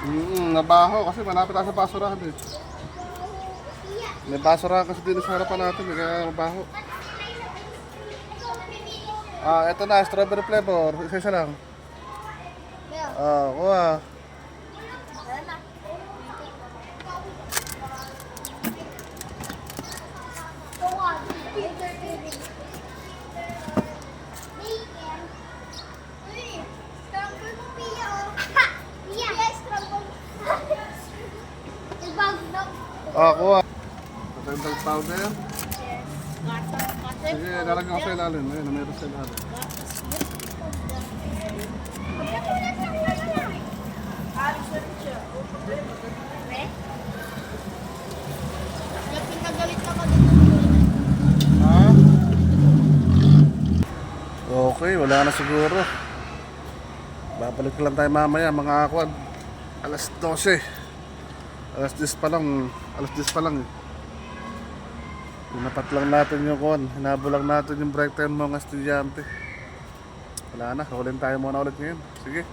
Nabaho kasi malapit tayo sa basurahan eh. May basurahan kasi dito sa harapan natin eh, kaya mabaho. Ito na, strawberry flavor. Isa lang. Kuha. Kuha. Patentang powder. Sige, lalagyan ko sa ilalim. Ayun, meron sa ilalim. Okay, wala na siguro. Babalik lang tayo mamaya mga akwad. Alas 12. Alas 10 pa lang. Alas 10 pa lang eh. Hinapat lang natin yung kon. Hinabol lang natin yung break time mga estudyante. Wala na, hulin tayo muna ulit ngayon. Sige.